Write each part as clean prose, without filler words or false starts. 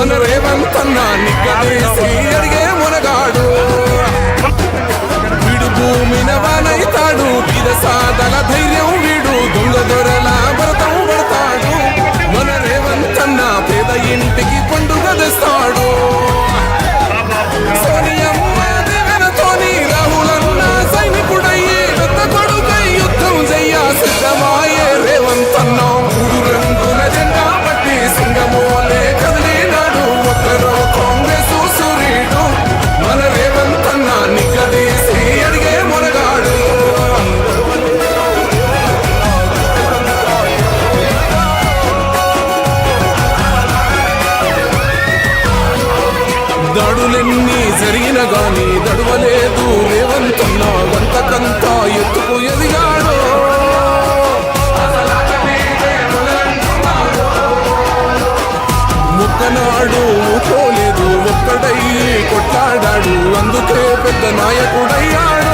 మన రేవంతన్న నిగ్గదీసి అడిగే మునగాడు వీడు భూమిన వానైతాడు బీద సాదల ధైర్యం వీడు దొంగ దొరల భరతం పడతాడు మన రేవంతన్న పేద ఇంటికి పండుగ తెస్తాడు సోనియమ్మ దివెనతోని రాహులన్న సైనికుడయ్యే పెద్ద కొడుకై యుద్ధం చెయ్య సిద్ధమాయే రేవంతన్న మూడు రంగుల జెండా పట్టి సింగమోలే కదిలినాడు ఒక్కరో కాంగ్రెస్ సూర్యుడు మన రేవంతన్న నిగ్గదీసి అడిగే మునగాడు దాడులెన్ని జరిగిన గాని దడువలేదు రేవంతన్న వంతకంతా ఎత్తుకు ఎదిగాడు ముక్కనాడు ఊకోలేదు ఒక్కడయ్యి కొట్లాడాడు అందుకే పెద్ద నాయకుడయ్యాడు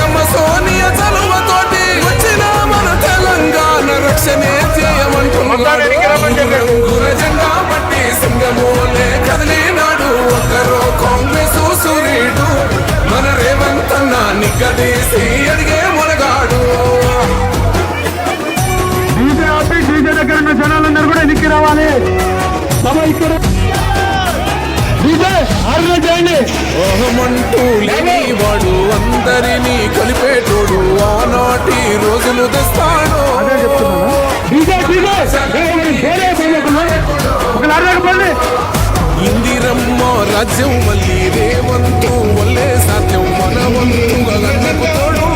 అమ్మ సోనియా చలువతోటి వచ్చిన మన తెలంగాణ రక్షణే చేయమంటున్నాడు జెండా పట్టి సింగమోలే కదిలినాడు ఒక్కరో కాంగ్రెస్ సూర్యుడు మన రేవంతన్న నిగ్గదీసి అడిగే మునగాడు డీజే దగ్గర ఉన్న జనాలందరూ కూడా ఎన్నిక రావాలి ఇక్కడ ఓహమంటూ లేనివాడు అందరినీ కలిపేటోడు ఆనాటి రోజులు తెస్తాడు ఇందిరమ్మ రాజ్యం మళ్ళీ రేవంతు వల్లే సాధ్యం మన వంతుగా తోడు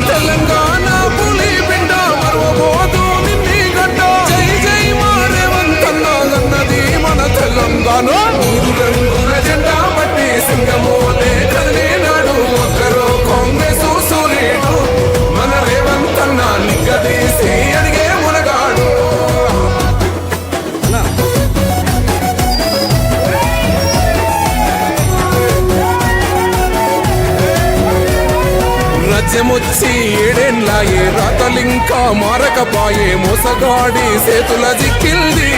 తెలంగాణ పులి బిడ్డ మరవబోదు నిన్ని గడ్డ జై జై మా రేవంతన్న అన్నది మన తెలంగాణ మూడు రంగుల జెండా పట్టి సింగమోలే కదిలినాడు ఒక్కరో కాంగ్రెస్ సూర్యుడు మన రేవంతన్న నిగ్గదీసి అడిగే మునగాడు రాజ్యమొచ్చి ఏడేళ్ళాయే రాతలింకా మారకపాయే మోసగాడి సేతుల జిక్కిల్ది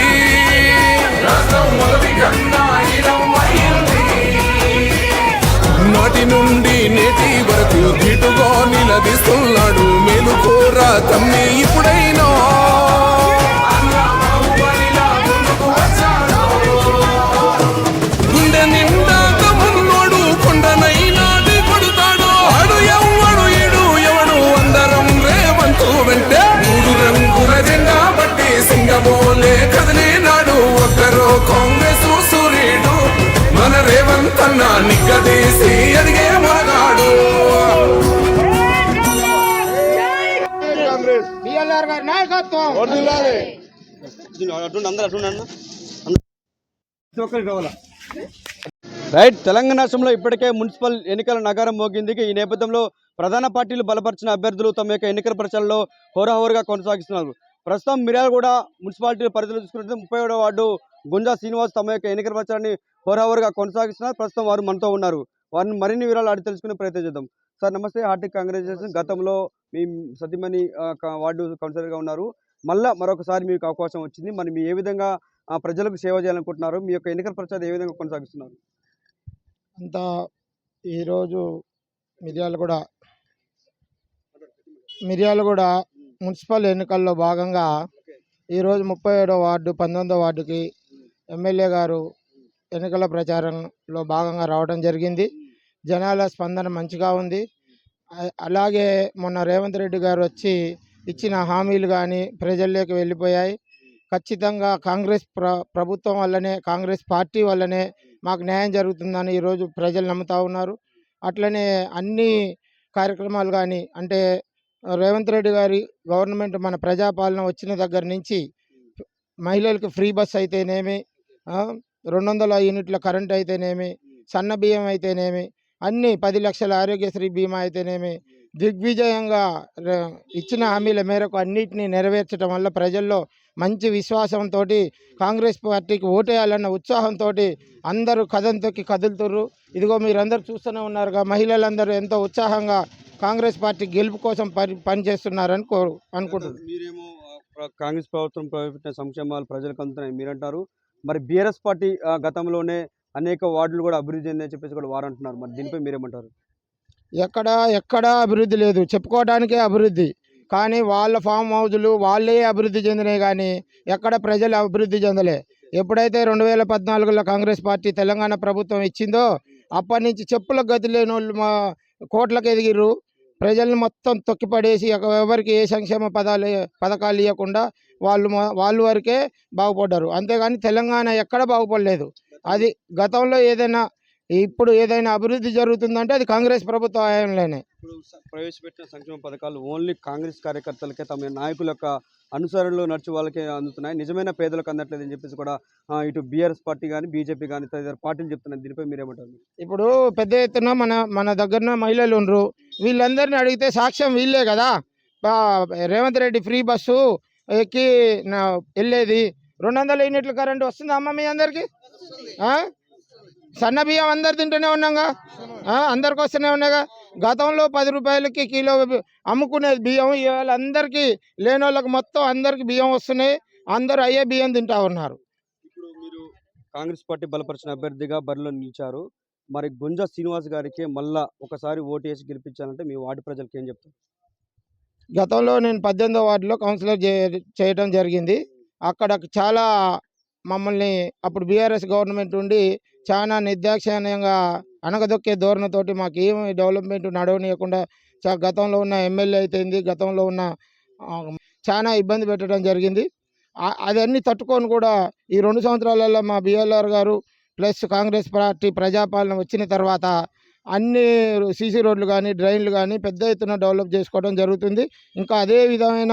నాటి నుండి నేటి వరకు ధీటుగా నిలదీస్తున్నాడు మేలుకోర తమ్మి ఇప్పుడైనా గుండె నిండా తమ్మున్నోడు కొండనైనా కొడుతాడు ఆడు ఎవడు ఈడు ఎవడు అందరం రేవంతు వెంటే మూడు రంగుల జెండా పట్టి సింగమోలే కదిలినాడు ఒక్కరో కాంగ్రెస్ సూర్యుడు మన రేవంతన్న నిగ్గదీసి అడిగే మునగాడు రైట్. తెలంగాణ రాష్ట్రంలో ఇప్పటికే మున్సిపల్ ఎన్నికల నగరం మోగింది. ఈ నేపథ్యంలో ప్రధాన పార్టీలు బలపరిచిన అభ్యర్థులు తమ యొక్క ఎన్నికల ప్రచారంలో హోరాహోరుగా కొనసాగిస్తున్నారు. ప్రస్తుతం మిర్యాలగూడ మున్సిపాలిటీ పరిధిలో చూసుకుంటే 37వ వార్డు గుంజా శ్రీనివాస్ తమ యొక్క ఎన్నికల ప్రచారాన్ని హోరాహోరుగా కొనసాగిస్తున్నారు. ప్రస్తుతం వారు మనతో ఉన్నారు. వారిని మరిన్ని వివరాలు అడిగి తెలుసుకునే ప్రయత్నం చేద్దాం. సార్ నమస్తే, హార్దిక్ కంగ్రాచులేషన్. గతంలో మీ సతీమణి వార్డు కౌన్సిలర్గా ఉన్నారు, మళ్ళీ మరొకసారి మీకు అవకాశం వచ్చింది. మరి మీ ఏ విధంగా ప్రజలకు సేవ చేయాలనుకుంటున్నారు? మీ యొక్క ఎన్నికల ప్రచారం ఏ విధంగా కొనసాగిస్తున్నారు? అంతా ఈరోజు మిర్యాలగూడ మున్సిపల్ ఎన్నికల్లో భాగంగా ఈరోజు 37వ వార్డు 19వ వార్డుకి ఎమ్మెల్యే గారు ఎన్నికల ప్రచారంలో భాగంగా రావడం జరిగింది. జనాల స్పందన మంచిగా ఉంది. అలాగే మొన్న రేవంత్ రెడ్డి గారు వచ్చి ఇచ్చిన హామీలు కానీ ప్రజల్లోకి వెళ్ళిపోయాయి. ఖచ్చితంగా కాంగ్రెస్ ప్రభుత్వం వల్లనే, కాంగ్రెస్ పార్టీ వల్లనే మాకు న్యాయం జరుగుతుందని ఈరోజు ప్రజలు నమ్ముతూ ఉన్నారు. అట్లనే అన్ని కార్యక్రమాలు కానీ అంటే రేవంత్ రెడ్డి గారి గవర్నమెంట్ మన ప్రజాపాలన వచ్చిన దగ్గర నుంచి మహిళలకు ఫ్రీ బస్ అయితేనేమి, 200 యూనిట్ల కరెంట్ అయితేనేమి, సన్న బియ్యం అయితేనేమి, అన్ని 10 లక్షల ఆరోగ్యశ్రీ బీమా అయితేనేమి, దిగ్విజయంగా ఇచ్చిన హామీల మేరకు అన్నిటినీ నెరవేర్చడం వల్ల ప్రజల్లో మంచి విశ్వాసంతో కాంగ్రెస్ పార్టీకి ఓటేయాలన్న ఉత్సాహంతో అందరూ కదం తొక్కి కదులుతుర్రు. ఇదిగో మీరందరూ చూస్తూనే ఉన్నారుగా, మహిళలందరూ ఎంతో ఉత్సాహంగా కాంగ్రెస్ పార్టీ గెలుపు కోసం పనిచేస్తున్నారని అనుకుంటున్నారు. మీరేమో కాంగ్రెస్ ప్రభుత్వం ప్రవేశపెట్టిన సంక్షేమాలు ప్రజలకు అందుతున్నాయి మీరంటారు. మరి బీఆర్ఎస్ పార్టీ గతంలోనే అనేక వార్డులు కూడా అభివృద్ధి చెందని చెప్పేసి కూడా వారు అంటున్నారు. మరి దీనిపై మీరేమంటారు? ఎక్కడా అభివృద్ధి లేదు, చెప్పుకోవడానికే అభివృద్ధి. కానీ వాళ్ళ ఫామ్ హౌజులు వాళ్ళే అభివృద్ధి చెందినాయి, కానీ ఎక్కడ ప్రజలు అభివృద్ధి చెందలే. ఎప్పుడైతే 2014లో కాంగ్రెస్ పార్టీ తెలంగాణ ప్రభుత్వం ఇచ్చిందో అప్పటి నుంచి చెప్పులకు గతి లేని వాళ్ళు మా కోట్లకు ఎదిగిర్రు. ప్రజల్ని మొత్తం తొక్కిపడేసి ఎవరికి ఏ సంక్షేమ పథకాలు ఇవ్వకుండా వాళ్ళు వరకే బాగుపడ్డారు. అంతేగాని తెలంగాణ ఎక్కడ బాగుపడలేదు. అది గతంలో ఇప్పుడు ఏదైనా అభివృద్ధి జరుగుతుందంటే అది కాంగ్రెస్ ప్రభుత్వ హయాంలోనే. ఇప్పుడు ప్రవేశపెట్టిన సంక్షేమ పథకాలు ఓన్లీ కాంగ్రెస్ కార్యకర్తలకే, తమ నాయకుల యొక్క అనుసరణలో నడిచి వాళ్ళకే అందుతున్నాయి, నిజమైన పేదలకు అందట్లేదు అని చెప్పేసి కూడా ఇటు బీఆర్ఎస్ పార్టీ కానీ బీజేపీ కానీ తదితర పార్టీలు చెప్తున్నాయి. దీనిపై మీరేమంటారు? ఇప్పుడు పెద్ద ఎత్తున మన దగ్గర మహిళలు ఉండరు. వీళ్ళందరినీ అడిగితే సాక్ష్యం వీళ్ళే కదా. రేవంత్ రెడ్డి ఫ్రీ బస్సు ఎక్కి వెళ్ళేది 200 యూనిట్ల కరెంటు వస్తుందా అమ్మ మీ అందరికీ? సన్న బియ్యం అందరు తింటూనే ఉన్నాగా, అందరికి వస్తూనే ఉన్నాయిగా. గతంలో 10 రూపాయలకి కిలో అమ్ముకునేది బియ్యం, ఇవాళ అందరికీ లేని వాళ్ళకి మొత్తం అందరికి బియ్యం వస్తున్నాయి. అందరూ అయ్యే బియ్యం తింటా ఉన్నారు. ఇప్పుడు మీరు కాంగ్రెస్ పార్టీ బలపరిచిన అభ్యర్థిగా బరిలో నిలిచారు. మరి గుంజా శ్రీనివాస్ గారికి మళ్ళా ఒకసారి ఓటు వేసి గెలిపించాలంటే మీ వార్డు ప్రజలకు ఏం చెప్తారు? గతంలో నేను 18వ వార్డులో కౌన్సిలర్ చేయడం జరిగింది. అక్కడ చాలా మమ్మల్ని అప్పుడు బీఆర్ఎస్ గవర్నమెంట్ ఉండి చాలా నిర్దాక్షిణ్యంగా అణగదొక్కే ధోరణితోటి మాకు ఏమి డెవలప్మెంట్ నడవనీయకుండా గతంలో ఉన్న ఎమ్మెల్యే అయితేంది, గతంలో ఉన్న చాలా ఇబ్బంది పెట్టడం జరిగింది. అదన్నీ తట్టుకొని కూడా ఈ 2 సంవత్సరాలలో మా బిఎల్ఆర్ గారు ప్లస్ కాంగ్రెస్ పార్టీ ప్రజాపాలన వచ్చిన తర్వాత అన్ని సీసీ రోడ్లు కానీ డ్రైన్లు కానీ పెద్ద ఎత్తున డెవలప్ చేసుకోవడం జరుగుతుంది. ఇంకా అదే విధమైన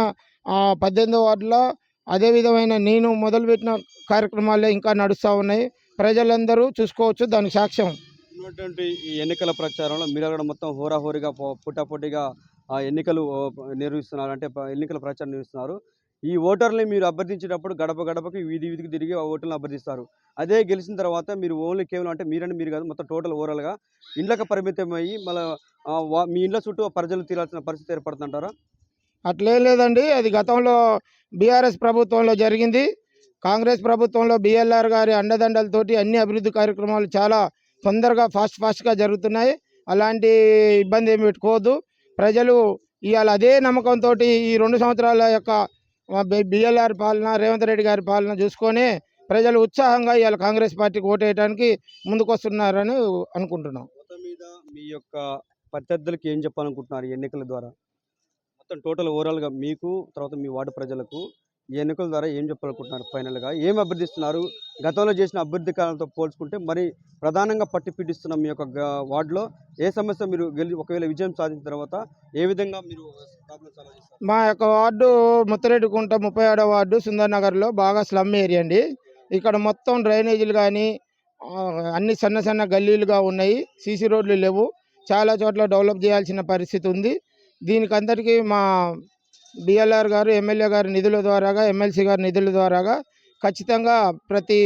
18వ వార్డులో అదే విధమైన నేను మొదలుపెట్టిన కార్యక్రమాలే ఇంకా నడుస్తూ ఉన్నాయి. ప్రజలందరూ చూసుకోవచ్చు, దానికి సాక్ష్యం. ఉన్నటువంటి ఈ ఎన్నికల ప్రచారంలో మీరు అక్కడ మొత్తం హోరాహోరీగా పోటాపోటీగా ఎన్నికలు నిర్వహిస్తున్నారు, అంటే ఎన్నికల ప్రచారం నిర్వహిస్తున్నారు. ఈ ఓటర్ని మీరు అభ్యర్థించేటప్పుడు గడప గడపకి వీధి వీధికి తిరిగి ఆ ఓటర్లను అభ్యర్థిస్తారు. అదే గెలిచిన తర్వాత మీరు ఓన్లీ కేవలం అంటే మీరు కాదు, మొత్తం టోటల్ ఓవరాల్గా ఇండ్లకు పరిమితం అయ్యి మళ్ళీ మీ ఇండ్ల చుట్టూ ప్రజలు తీరాల్సిన పరిస్థితి ఏర్పడుతుంటారా? అట్లేం లేదండి. అది గతంలో బీఆర్ఎస్ ప్రభుత్వంలో జరిగింది. కాంగ్రెస్ ప్రభుత్వంలో బిఎల్ఆర్ గారి అండదండలతోటి అన్ని అభివృద్ధి కార్యక్రమాలు చాలా తొందరగా ఫాస్ట్గా జరుగుతున్నాయి. అలాంటి ఇబ్బంది ఏమి పెట్టుకోవద్దు. ప్రజలు ఇవాళ అదే నమ్మకంతో ఈ 2 సంవత్సరాల యొక్క బిఎల్ఆర్ పాలన, రేవంత్ రెడ్డి గారి పాలన చూసుకొని ప్రజలు ఉత్సాహంగా ఇవాళ కాంగ్రెస్ పార్టీకి ఓటేయడానికి ముందుకొస్తున్నారని అనుకుంటున్నాం. మొత్తం మీద మీ యొక్క ప్రత్యర్థులకు ఏం చెప్పాలనుకుంటున్నారు ఎన్నికల ద్వారా? మొత్తం టోటల్ ఓవరాల్గా మీకు తర్వాత మీ వార్డు ప్రజలకు ఈ ఎన్నికల ద్వారా ఏం చెప్పాలనుకుంటున్నారు? ఫైనల్గా ఏం అభ్యర్థిస్తున్నారు? గతంలో చేసిన అభివృద్ధి కాలంతో పోల్చుకుంటే మరి ప్రధానంగా పట్టి పీడిస్తున్న మీ యొక్క వార్డులో ఏ సమస్య మీరు ఒకవేళ విజయం సాధించిన తర్వాత ఏ విధంగా మీరు ప్రాబ్లమ్ సాల్వ్ చేస్తారు? మా యొక్క వార్డు ముత్తరెడ్డికుంట 37వ వార్డు సుందర్ నగర్లో బాగా స్లమ్ ఏరియా అండి. ఇక్కడ మొత్తం డ్రైనేజీలు కానీ అన్ని సన్న గల్లీలుగా ఉన్నాయి. సీసీ రోడ్లు లేవు. చాలా చోట్ల డెవలప్ చేయాల్సిన పరిస్థితి ఉంది. దీనికందరికీ మా బిఎల్ఆర్ గారు, ఎమ్మెల్యే గారి నిధుల ద్వారాగా, ఎమ్మెల్సీ గారి నిధుల ద్వారాగా ఖచ్చితంగా ప్రతి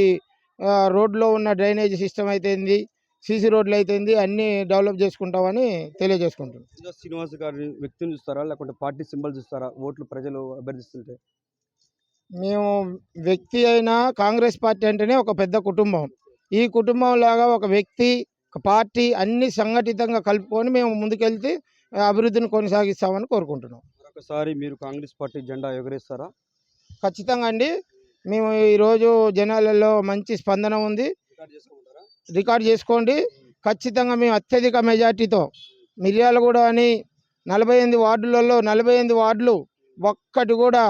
రోడ్లో ఉన్న డ్రైనేజ్ సిస్టమ్ అయితేంది, సీసీ రోడ్లు అయితేంది అన్నీ డెవలప్ చేసుకుంటామని తెలియజేసుకుంటున్నాం. శ్రీనివాస్ గారి వ్యక్తిని చూస్తారా లేకుంటే పార్టీ సింబల్ చూస్తారా ఓట్లు ప్రజలు అభ్యర్థిస్తుంటే? మేము వ్యక్తి అయినా కాంగ్రెస్ పార్టీ అంటేనే ఒక పెద్ద కుటుంబం. ఈ కుటుంబం లాగా ఒక వ్యక్తి, ఒక పార్టీ అన్ని సంఘటితంగా కలుపుకొని మేము ముందుకెళ్తే అభివృద్ధిని కొనసాగిస్తామని కోరుకుంటున్నాం. మరొకసారి మీరు కాంగ్రెస్ పార్టీ జెండా ఎగరేస్తారా? ఖచ్చితంగా అండి. మేము ఈరోజు జనాలలో మంచి స్పందన ఉంది. రికార్డ్ చేసుకోండి. ఖచ్చితంగా మేము అత్యధిక మెజార్టీతో మిర్యాలగూడ అని 48 వార్డులలో 48 వార్డులు ఒక్కటి కూడా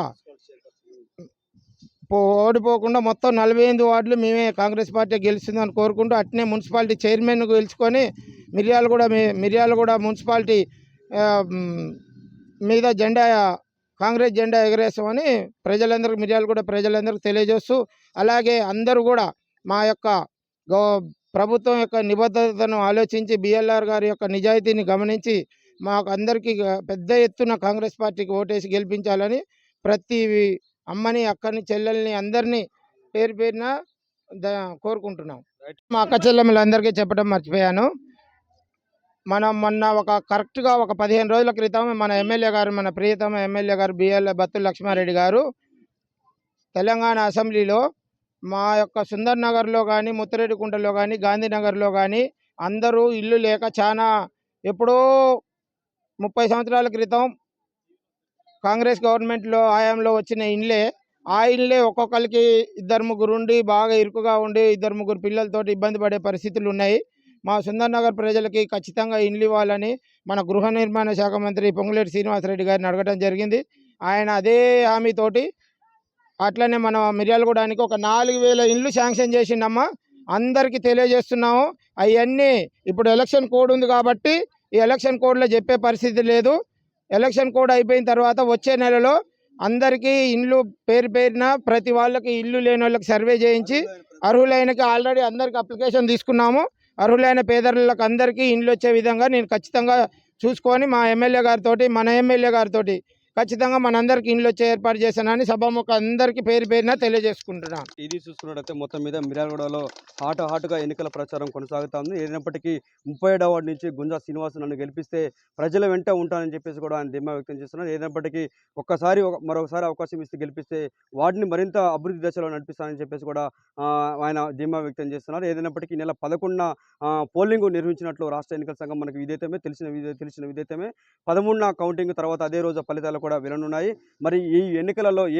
ఓడిపోకుండా మొత్తం 48 వార్డులు మేమే కాంగ్రెస్ పార్టీ గెలుస్తుందని కోరుకుంటూ అట్నే మున్సిపాలిటీ చైర్మన్ గెలుచుకొని మిర్యాలగూడ మున్సిపాలిటీ మీద కాంగ్రెస్ జెండా ఎగరేస్తామని మిర్యాలగూడ ప్రజలందరికీ తెలియజేస్తూ, అలాగే అందరూ కూడా మా యొక్క ప్రభుత్వం యొక్క నిబద్ధతను ఆలోచించి బిఎల్ఆర్ గారి యొక్క నిజాయితీని గమనించి మాకు అందరికీ పెద్ద ఎత్తున కాంగ్రెస్ పార్టీకి ఓటేసి గెలిపించాలని ప్రతి అమ్మని అక్కని చెల్లెల్ని అందరినీ పేరు పేరున కోరుకుంటున్నాం. మా అక్క చెల్లెమ్మలందరికీ చెప్పడం మర్చిపోయాను. మనం మొన్న కరెక్ట్గా ఒక 15 రోజుల క్రితం మన ఎమ్మెల్యే గారు, మన ప్రియతమ ఎమ్మెల్యే గారు బత్తుల లక్ష్మారెడ్డి గారు తెలంగాణ అసెంబ్లీలో మా యొక్క సుందర్ నగర్లో కానీ, ముత్తిరెడ్డికుంటలో కానీ, గాంధీనగర్లో కానీ అందరూ ఇల్లు లేక చాలా ఎప్పుడో 30 సంవత్సరాల క్రితం కాంగ్రెస్ గవర్నమెంట్లో హయాంలో వచ్చిన ఇండ్లే, ఆ ఇండ్లే ఒక్కొక్కరికి 2-3 ఉండి బాగా ఇరుకుగా ఉండి 2-3 పిల్లలతోటి ఇబ్బంది పడే పరిస్థితులు ఉన్నాయి. మా సుందర్ నగర్ ప్రజలకి ఖచ్చితంగా ఇండ్లు ఇవ్వాలని మన గృహ నిర్మాణ శాఖ మంత్రి పొంగులేటి శ్రీనివాసరెడ్డి గారిని అడగడం జరిగింది. ఆయన అదే హామీతోటి అట్లనే మన మిర్యాలగూడానికి ఒక 4000 ఇండ్లు శాంక్షన్ చేసిండమ్మా. అందరికీ తెలియజేస్తున్నాము. అవన్నీ ఇప్పుడు ఎలక్షన్ కోడ్ ఉంది కాబట్టి ఈ ఎలక్షన్ కోడ్లో చెప్పే పరిస్థితి లేదు. ఎలక్షన్ కోడ్ అయిపోయిన తర్వాత వచ్చే నెలలో అందరికీ ఇండ్లు పేరు పేరున ప్రతి వాళ్ళకి ఇల్లు లేని వాళ్ళకి సర్వే చేయించి అర్హులైనకి ఆల్రెడీ అందరికి అప్లికేషన్ తీసుకున్నాము. అర్హులైన పేదలకు అందరికీ ఇండ్లు వచ్చే విధంగా నేను ఖచ్చితంగా చూసుకొని మా ఎమ్మెల్యే గారితో, మన ఎమ్మెల్యే గారితో ఖచ్చితంగా మనందరికి ఇండ్లు వచ్చే ఏర్పాటు చేశానని సభాముఖ అందరికీ పేరు పేరున తెలియజేసుకుంటున్నాను. ఇది చూసుకున్నట్టయితే మొత్తం మీద మిర్యాలగూడలో హాటుగా ఎన్నికల ప్రచారం కొనసాగుతుంది. ఏదైనప్పటికీ 37వ వార్డు నుంచి గుంజా శ్రీనివాస్ నన్ను గెలిపిస్తే ప్రజల వెంట ఉంటానని చెప్పేసి కూడా ఆయన ధీమా వ్యక్తం చేస్తున్నారు. ఏదైనప్పటికీ మరొకసారి అవకాశం ఇస్తే గెలిపిస్తే వార్డుని మరింత అభివృద్ధి దశలో నడిపిస్తానని చెప్పేసి కూడా ఆయన ధీమా వ్యక్తం చేస్తున్నారు. ఏదైనప్పటికీ నెల 11న పోలింగ్ నిర్వహించినట్లు రాష్ట్ర ఎన్నికల సంఘం మనకు తెలిసిన విధేతమే 13న కౌంటింగ్ తర్వాత అదే రోజు ఫలితాలు కూడా వెల్లనున్నాయి. మరి ఈ ఎన్నికలలో ఏ